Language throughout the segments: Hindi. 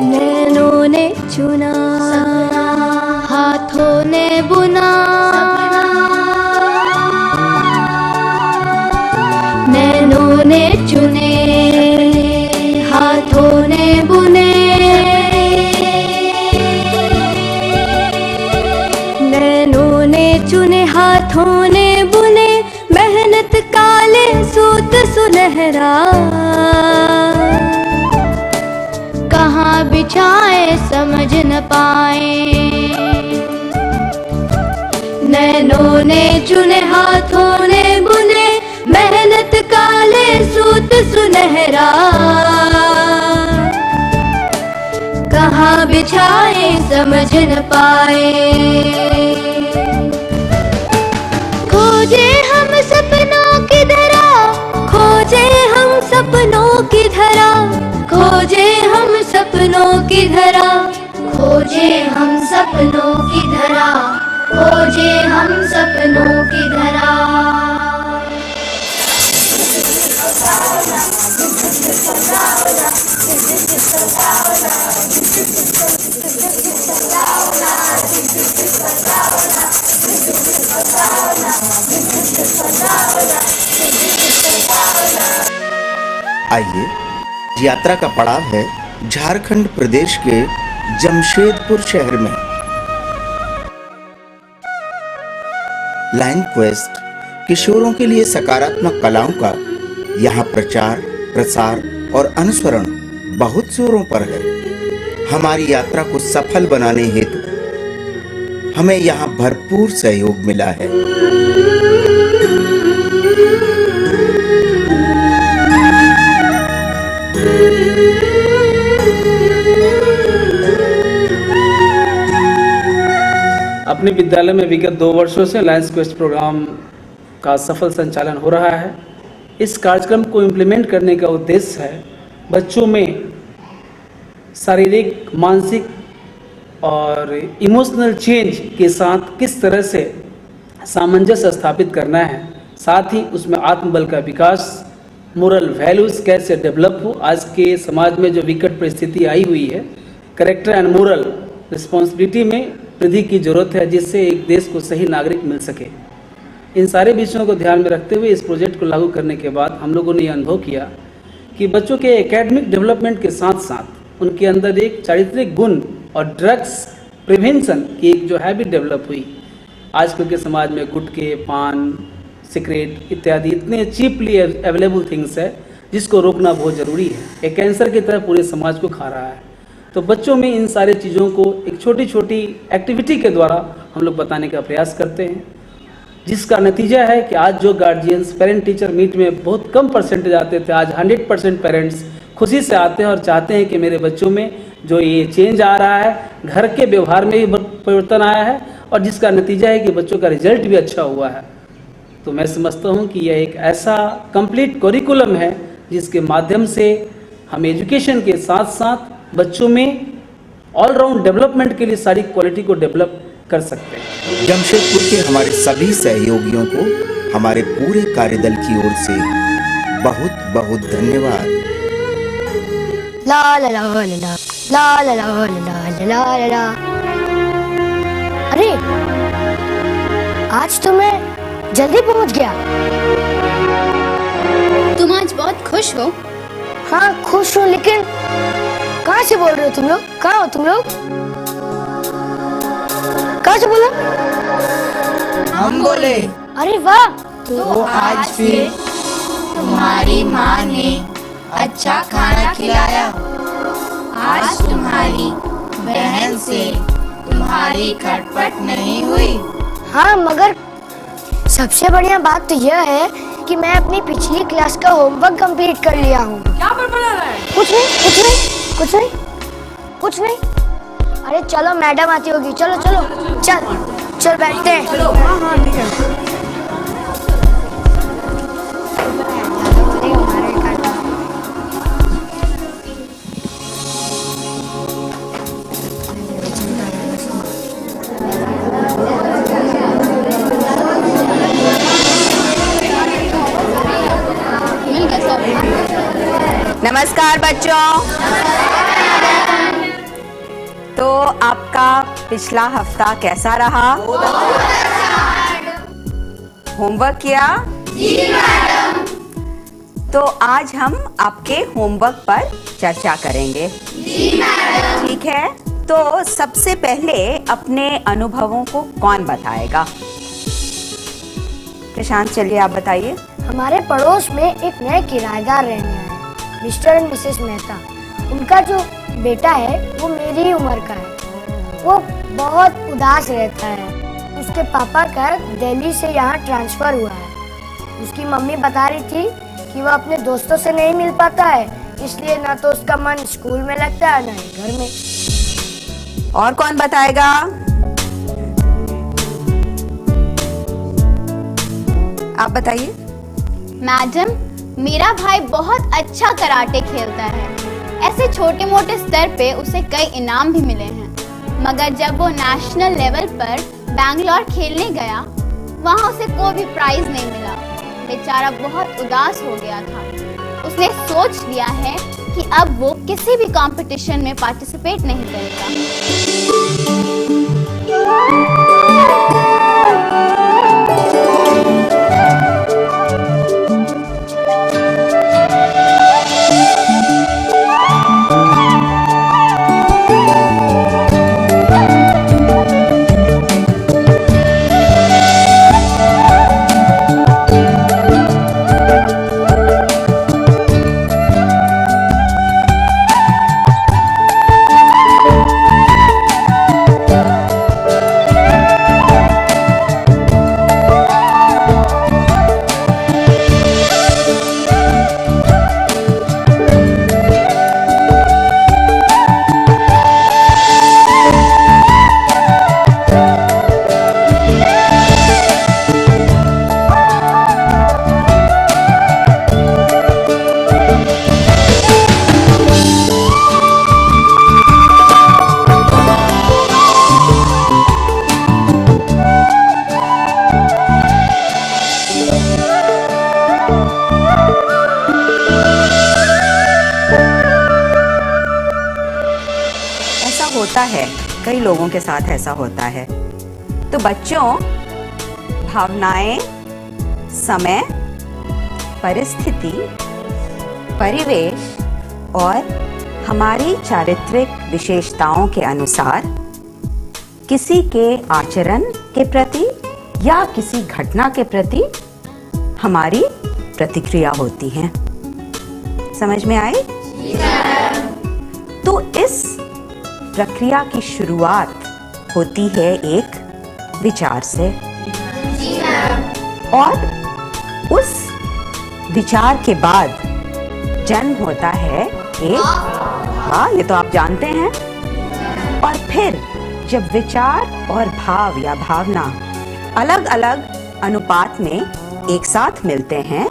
नैनों ने चुना, हाथों ने बुना, नैनों ने चुने, हाथों ने बुने, नैनों ने चुने, हाथों ने बुने, मेहनत काले सूत सुनहरा, कहाँ बिछाए समझ न पाए। नैनों ने चुने, हाथों ने बुने, मेहनत काले सूत सुनहरा, कहाँ बिछाए समझ न पाए। खोजे हम सपनों की धरा, खोजे हम सपनों की धरा, खोजे हम सपनों की धरा, खोजे हम सपनों की धरा, खोजे हम सपनों की धरा। आइए, यात्रा का पड़ाव है झारखंड प्रदेश के जमशेदपुर शहर में। लाइन क्वेस्ट किशोरों के लिए सकारात्मक कलाओं का यहाँ प्रचार, प्रसार और अनुसरण बहुत जोरों पर है। हमारी यात्रा को सफल बनाने हेतु हमें यहाँ भरपूर सहयोग मिला है। अपने विद्यालय में विगत 2 वर्षों से लायंस क्वेस्ट प्रोग्राम का सफल संचालन हो रहा है। इस कार्यक्रम को इम्प्लीमेंट करने का उद्देश्य है बच्चों में शारीरिक, मानसिक और इमोशनल चेंज के साथ किस तरह से सामंजस्य स्थापित करना है, साथ ही उसमें आत्मबल का विकास, मोरल वैल्यूज़ कैसे डेवलप हो। आज के समाज में जो विकट परिस्थिति आई हुई है, कैरेक्टर एंड मोरल रिस्पॉन्सिबिलिटी में वृद्धि की जरूरत है, जिससे एक देश को सही नागरिक मिल सके। इन सारे विषयों को ध्यान में रखते हुए इस प्रोजेक्ट को लागू करने के बाद हम लोगों ने यह अनुभव किया कि बच्चों के एकेडमिक डेवलपमेंट के साथ साथ उनके अंदर एक चारित्रिक गुण और ड्रग्स प्रिवेंशन की एक जो हैबिट डेवलप हुई। आजकल के समाज में गुटखे, पान, सिगरेट इत्यादि इतने चीपली अवेलेबल थिंग्स है जिसको रोकना बहुत ज़रूरी है। एक कैंसर की तरह पूरे समाज को खा रहा है। तो बच्चों में इन सारे चीज़ों को एक छोटी छोटी एक्टिविटी के द्वारा हम लोग बताने का प्रयास करते हैं, जिसका नतीजा है कि आज जो गार्जियंस पेरेंट टीचर मीट में बहुत कम परसेंटेज आते थे, आज 100% पेरेंट्स खुशी से आते हैं और चाहते हैं कि मेरे बच्चों में जो ये चेंज आ रहा है, घर के व्यवहार में भी परिवर्तन आया है और जिसका नतीजा है कि बच्चों का रिजल्ट भी अच्छा हुआ है। तो मैं समझता हूँ कि यह एक ऐसा कंप्लीट करिकुलम है जिसके माध्यम से हम एजुकेशन के साथ साथ बच्चों में ऑलराउंड डेवलपमेंट के लिए सारी क्वालिटी को डेवलप कर सकते हैं। जमशेदपुर के हमारे सभी सहयोगियों को हमारे पूरे कार्यदल की ओर से बहुत बहुत धन्यवाद। ला ला ला ला ला ला ला ला ला ला ला। अरे आज तो मैं जल्दी पहुंच गया। तुम आज बहुत खुश हो? हाँ खुश हूँ, लेकिन कहाँ से बोल रहे हो तुम लोग? कहाँ हो तुम लोग? कहाँ से बोला? हम बोले। अरे वाह! तो आज फिर तुम्हारी माँ ने अच्छा खाना खिलाया। आज तुम्हारी बहन से तुम्हारी खटपट नहीं हुई? हाँ, मगर सबसे बढ़िया बात तो यह है कि मैं अपनी पिछली क्लास का होमवर्क कंप्लीट कर लिया हूँ। क्या पढ़ा रहा है? कुछ नहीं, कुछ नहीं, कुछ नहीं, कुछ नहीं। अरे चलो, मैडम आती होगी। चलो चलो चल चल बैठते हैं। चलो। हाँ हाँ ठीक है। नमस्कार बच्चों। तो आपका पिछला हफ्ता कैसा रहा? होमवर्क किया? जी मैडम। तो आज हम आपके होमवर्क पर चर्चा करेंगे। जी मैडम। ठीक है, तो सबसे पहले अपने अनुभवों को कौन बताएगा? प्रशांत, चलिए आप बताइए। हमारे पड़ोस में एक नए किराएदार रहने आए, मिस्टर एंड मिसेस मेहता। उनका जो बेटा है वो मेरी ही उम्र का है। वो बहुत उदास रहता है। उसके पापा का दिल्ली से यहाँ ट्रांसफर हुआ है। उसकी मम्मी बता रही थी कि वो अपने दोस्तों से नहीं मिल पाता है, इसलिए ना तो उसका मन स्कूल में लगता है ना ही घर में। और कौन बताएगा? आप बताइए। मैडम, मेरा भाई बहुत अच्छा कराटे खेलता है। ऐसे छोटे मोटे स्तर पे उसे कई इनाम भी मिले हैं, मगर जब वो नेशनल लेवल पर बैंगलोर खेलने गया, वहाँ उसे कोई भी प्राइज नहीं मिला। बेचारा बहुत उदास हो गया था। उसने सोच लिया है कि अब वो किसी भी कंपटीशन में पार्टिसिपेट नहीं करेगा। होता है, कई लोगों के साथ ऐसा होता है। तो बच्चों, भावनाएं, समय, परिस्थिति, परिवेश और हमारी चारित्रिक विशेषताओं के अनुसार किसी के आचरण के प्रति या किसी घटना के प्रति हमारी प्रतिक्रिया होती है। समझ में आई? तो इस प्रक्रिया की शुरुआत होती है एक विचार से, और उस विचार के बाद जन्म होता है एक, हाँ ये तो आप जानते हैं। और फिर जब विचार और भाव या भावना अलग अलग अनुपात में एक साथ मिलते हैं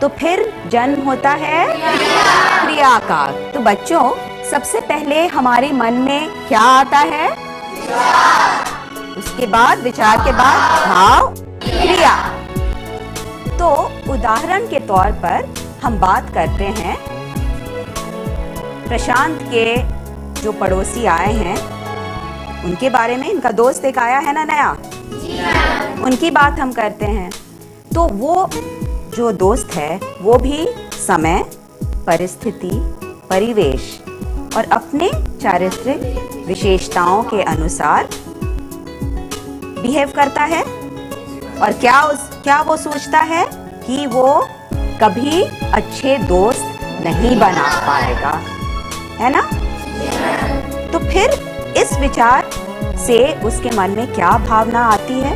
तो फिर जन्म होता है क्रिया का। तो बच्चों, सबसे पहले हमारे मन में क्या आता है? उसके बाद विचार के बाद भाव, क्रिया। तो उदाहरण के तौर पर हम बात करते हैं प्रशांत के जो पड़ोसी आए हैं उनके बारे में। इनका दोस्त एक आया है ना नया, उनकी बात हम करते हैं। तो वो जो दोस्त है वो भी समय, परिस्थिति, परिवेश और अपने चारित्रिक विशेषताओं के अनुसार बिहेव करता है। और क्या वो सोचता है कि वो कभी अच्छे दोस्त नहीं बना पाएगा, है ना? तो फिर इस विचार से उसके मन में क्या भावना आती है?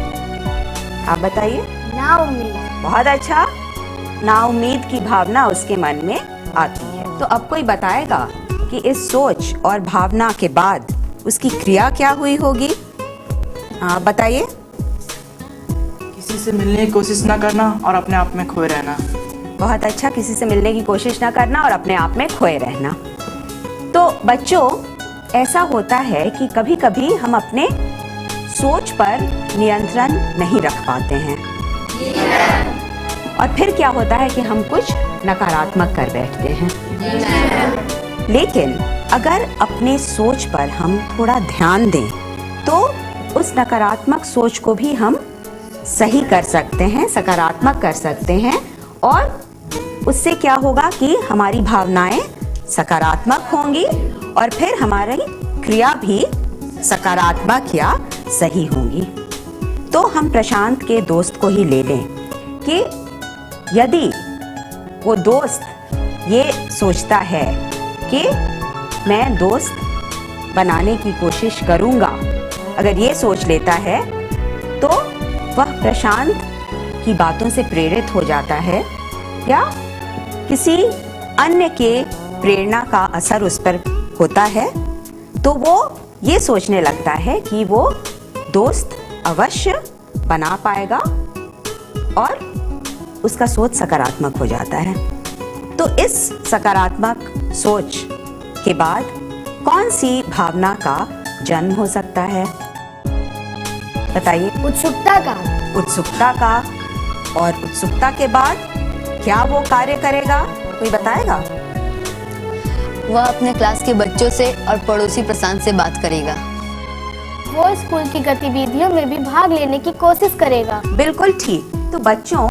आप बताइए। नाउम्मीद। बहुत अच्छा, नाउम्मीद की भावना उसके मन में आती है। तो अब कोई बताएगा कि इस सोच और भावना के बाद उसकी क्रिया क्या हुई होगी? आप बताइए। किसी से मिलने की कोशिश ना करना और अपने आप में खोए रहना। बहुत अच्छा, किसी से मिलने की कोशिश ना करना और अपने आप में खोए रहना। तो बच्चों, ऐसा होता है कि कभी कभी हम अपने सोच पर नियंत्रण नहीं रख पाते हैं और फिर क्या होता है कि हम कुछ नकारात्मक कर बैठते हैं। लेकिन अगर अपने सोच पर हम थोड़ा ध्यान दें तो उस नकारात्मक सोच को भी हम सही कर सकते हैं, सकारात्मक कर सकते हैं, और उससे क्या होगा कि हमारी भावनाएं सकारात्मक होंगी और फिर हमारी क्रिया भी सकारात्मक या सही होंगी। तो हम प्रशांत के दोस्त को ही ले लें कि यदि वो दोस्त ये सोचता है कि मैं दोस्त बनाने की कोशिश करूंगा, अगर ये सोच लेता है तो वह प्रशांत की बातों से प्रेरित हो जाता है या किसी अन्य के प्रेरणा का असर उस पर होता है, तो वो ये सोचने लगता है कि वो दोस्त अवश्य बना पाएगा और उसका सोच सकारात्मक हो जाता है। तो इस सकारात्मक सोच के बाद कौन सी भावना का जन्म हो सकता है, बताइए? उत्सुकता का। उत्सुकता का। और उत्सुकता के बाद क्या वो कार्य करेगा, कोई बताएगा? वह अपने क्लास के बच्चों से और पड़ोसी प्रशांत से बात करेगा। वो स्कूल की गतिविधियों में भी भाग लेने की कोशिश करेगा। बिल्कुल ठीक। तो बच्चों,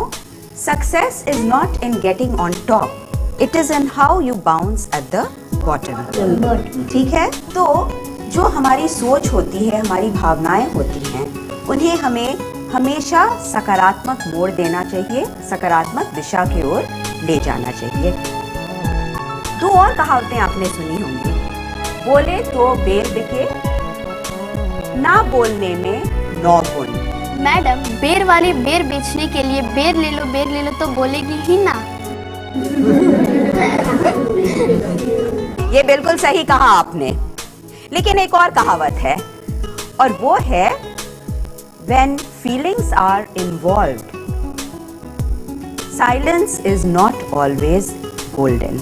success is not in getting on top, it is in how you bounce at the bottom. ठीक है? तो जो हमारी सोच होती है, हमारी भावनाएं होती हैं, उन्हें हमें हमेशा सकारात्मक मोड़ देना चाहिए, सकारात्मक दिशा की ओर ले जाना चाहिए। दो और कहावतें आपने सुनी होंगी, बोले तो बेर बिके, ना बोलने में 9 गुण। मैडम, बेर वाली बेर बेचने के लिए बेर ले लो तो बोलेगी ही ना। ये बिल्कुल सही कहा आपने। लेकिन एक और कहावत है और वो है when feelings are involved, silence is not always golden.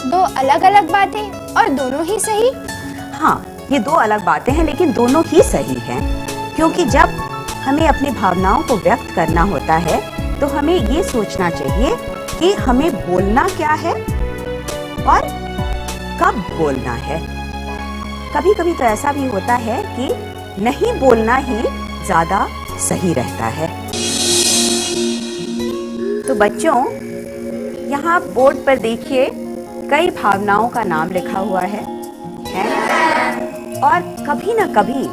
दो अलग अलग बातें और दोनों ही सही। हाँ, ये दो अलग बातें हैं लेकिन दोनों ही सही हैं, क्योंकि जब हमें अपनी भावनाओं को व्यक्त करना होता है तो हमें ये सोचना चाहिए कि हमें बोलना क्या है और कब बोलना है। कभी कभी तो ऐसा भी होता है कि नहीं बोलना ही ज्यादा सही रहता है। तो बच्चों, यहाँ बोर्ड पर देखिए कई भावनाओं का नाम लिखा हुआ है? और कभी ना कभी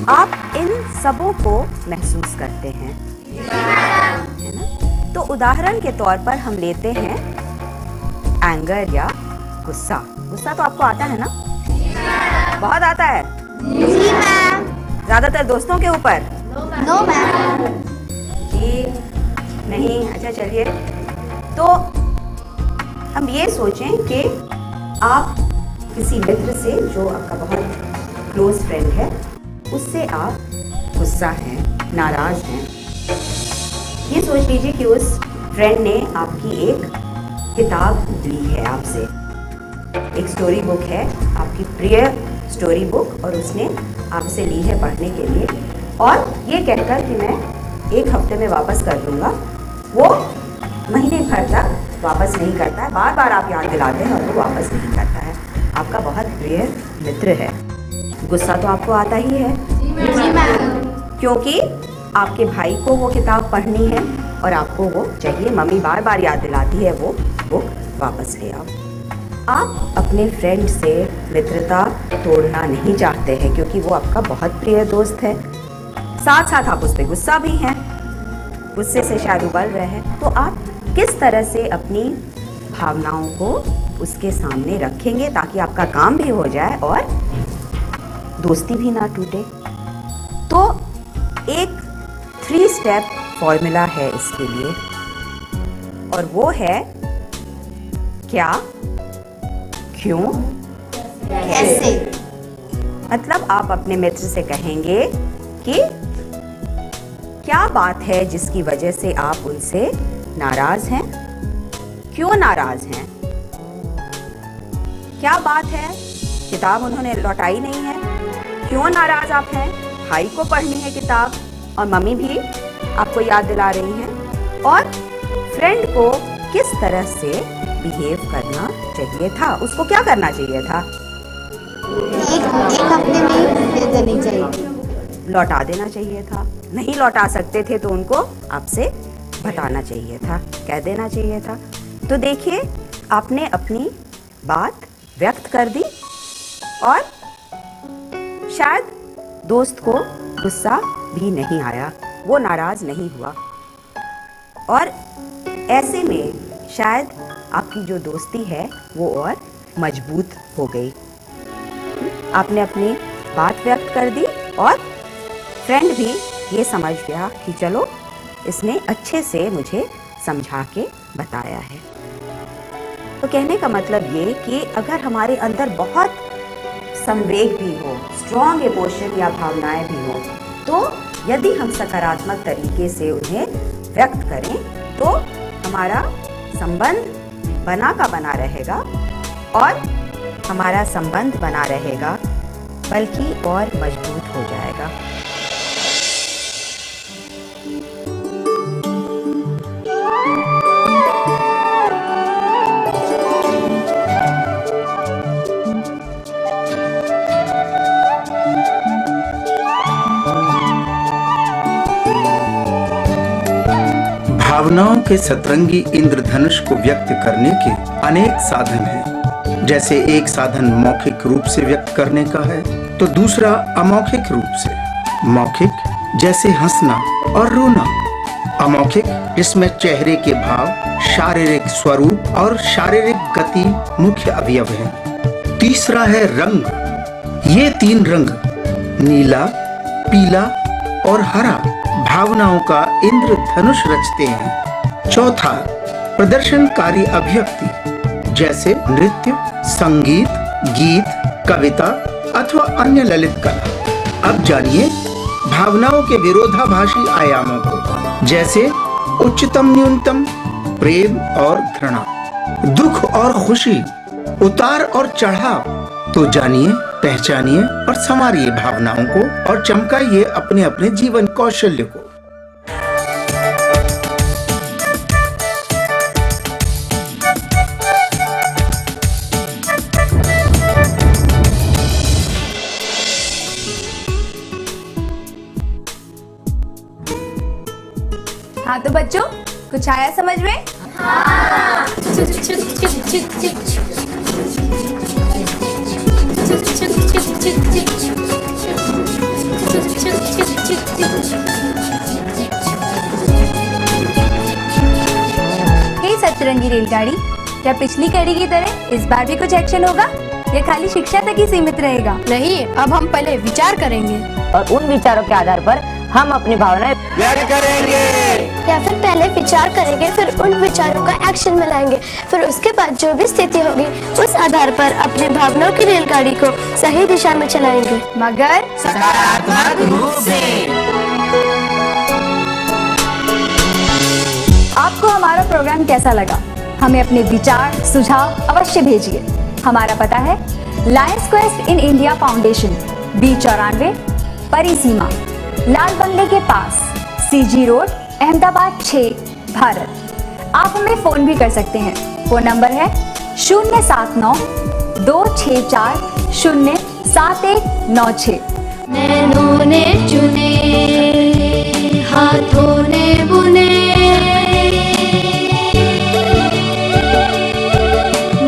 आप इन सबों को महसूस करते हैं, है ना? तो उदाहरण के तौर पर हम लेते हैं एंगर या गुस्सा। गुस्सा तो आपको आता है ना? बहुत आता है? जी मैम। ज्यादातर दोस्तों के ऊपर? No ma'am. जी नहीं? अच्छा चलिए, तो हम ये सोचें कि आप किसी मित्र से जो आपका बहुत क्लोज फ्रेंड है, उससे आप गुस्सा हैं, नाराज हैं। ये सोच लीजिए कि उस फ्रेंड ने आपकी एक किताब ली है आपसे, एक स्टोरी बुक है, आपकी प्रिय स्टोरी बुक, और उसने आपसे ली है पढ़ने के लिए, और ये कहकर कि मैं 1 हफ्ते में वापस कर दूंगा, वो महीने भर तक वापस नहीं करता है। बार बार आप याद दिलाते हैं और वो वापस नहीं करता है। आपका बहुत प्रिय मित्र है। गुस्सा तो आपको आता ही है? जी मैम। क्योंकि आपके भाई को वो किताब पढ़नी है और आपको वो चाहिए, मम्मी बार बार याद दिलाती है वो बुक वापस ले आओ। आप अपने फ्रेंड से मित्रता तोड़ना नहीं चाहते हैं क्योंकि वो आपका बहुत प्रिय दोस्त है, साथ साथ आप उस पर गुस्सा भी हैं, गुस्से से शायद उबल रहे हैं। तो आप किस तरह से अपनी भावनाओं को उसके सामने रखेंगे ताकि आपका काम भी हो जाए और दोस्ती भी ना टूटे? तो एक 3 स्टेप फॉर्मूला है इसके लिए, और वो है क्या, क्यों, कैसे। मतलब आप अपने मित्र से कहेंगे कि क्या बात है जिसकी वजह से आप उनसे नाराज हैं, क्यों नाराज हैं, क्या बात है किताब उन्होंने लौटाई नहीं है, क्यों नाराज आप हैं, भाई को पढ़नी है किताब और मम्मी भी आपको याद दिला रही हैं, और फ्रेंड को किस तरह से बिहेव करना चाहिए था। उसको क्या करना चाहिए था? एक हफ्ते में दे देनी चाहिए। लौटा देना चाहिए था। नहीं लौटा सकते थे तो उनको आपसे बताना चाहिए था, कह देना चाहिए था। तो देखिए, आपने अपनी बात व्यक्त कर दी और शायद दोस्त को गुस्सा भी नहीं आया, वो नाराज नहीं हुआ और ऐसे में शायद आपकी जो दोस्ती है वो और मजबूत हो गई। आपने अपनी बात व्यक्त कर दी और फ्रेंड भी ये समझ गया कि चलो इसने अच्छे से मुझे समझा के बताया है। तो कहने का मतलब ये कि अगर हमारे अंदर बहुत संवेग भी हो, स्ट्रॉन्ग इमोशन या भावनाएं भी हो, तो यदि हम सकारात्मक तरीके से उन्हें व्यक्त करें तो हमारा संबंध बना का बना रहेगा और हमारा संबंध बना रहेगा बल्कि और मजबूत हो जाएगा। भावनाओं के सतरंगी इंद्रधनुष को व्यक्त करने के अनेक साधन हैं। जैसे एक साधन मौखिक रूप से व्यक्त करने का है तो दूसरा अमौखिक रूप से। मौखिक जैसे हंसना और रोना, अमौखिक जिसमें चेहरे के भाव, शारीरिक स्वरूप और शारीरिक गति मुख्य अवयव हैं। तीसरा है रंग। ये तीन रंग नीला, पीला और हरा भावनाओं का इंद्रधनुष रचते हैं। चौथा प्रदर्शनकारी अभिव्यक्ति जैसे नृत्य, संगीत, गीत, कविता अथवा अन्य ललित कला। अब जानिए भावनाओं के विरोधाभासी आयामों को, जैसे उच्चतम न्यूनतम, प्रेम और घृणा, दुख और खुशी, उतार और चढ़ाव। तो जानिए, पहचानिए और संवारिए भावनाओं को और चमकाइए अपने अपने जीवन कौशल्य को। हाँ तो बच्चों, कुछ आया समझ में? हाँ। सतरंगी रेलगाड़ी, क्या पिछली कड़ी की तरह इस बार भी कुछ एक्शन होगा या खाली शिक्षा तक ही सीमित रहेगा? नहीं, अब हम पहले विचार करेंगे और उन विचारों के आधार पर हम अपनी भावनाएं व्यक्त करेंगे। या फिर पहले विचार करेंगे, फिर उन विचारों का एक्शन में लाएंगे, फिर उसके बाद जो भी स्थिति होगी उस आधार पर अपने भावनाओं की रेलगाड़ी को सही दिशा में चलाएंगे, मगर सकारात्मक रूप से। आपको हमारा प्रोग्राम कैसा लगा? हमें अपने विचार सुझाव अवश्य भेजिए। हमारा पता है Lions quest in India foundation, B94, परिसीमा, लाल बंगले के पास, CG रोड, अहमदाबाद 6, भारत। आप हमें फोन भी कर सकते हैं। फोन नंबर है 079-264-07196। नैनों ने चुने, हाथों ने बुने,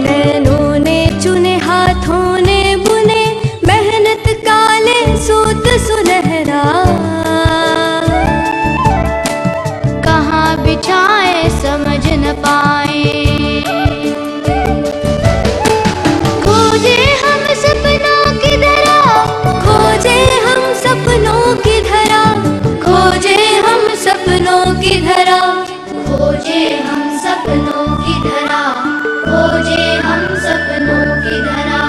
नैनों ने चुने, हाथों ने बुने, मेहनत काले सूत सुनहरा, कहाँ बिछाए समझ न पाए, खोजे हम सपनों की धरा, खोजे हम सपनों की धरा, खोजे हम सपनों की धरा, खोजे हम सपनों की धरा, खोजे हम सपनों की धरा।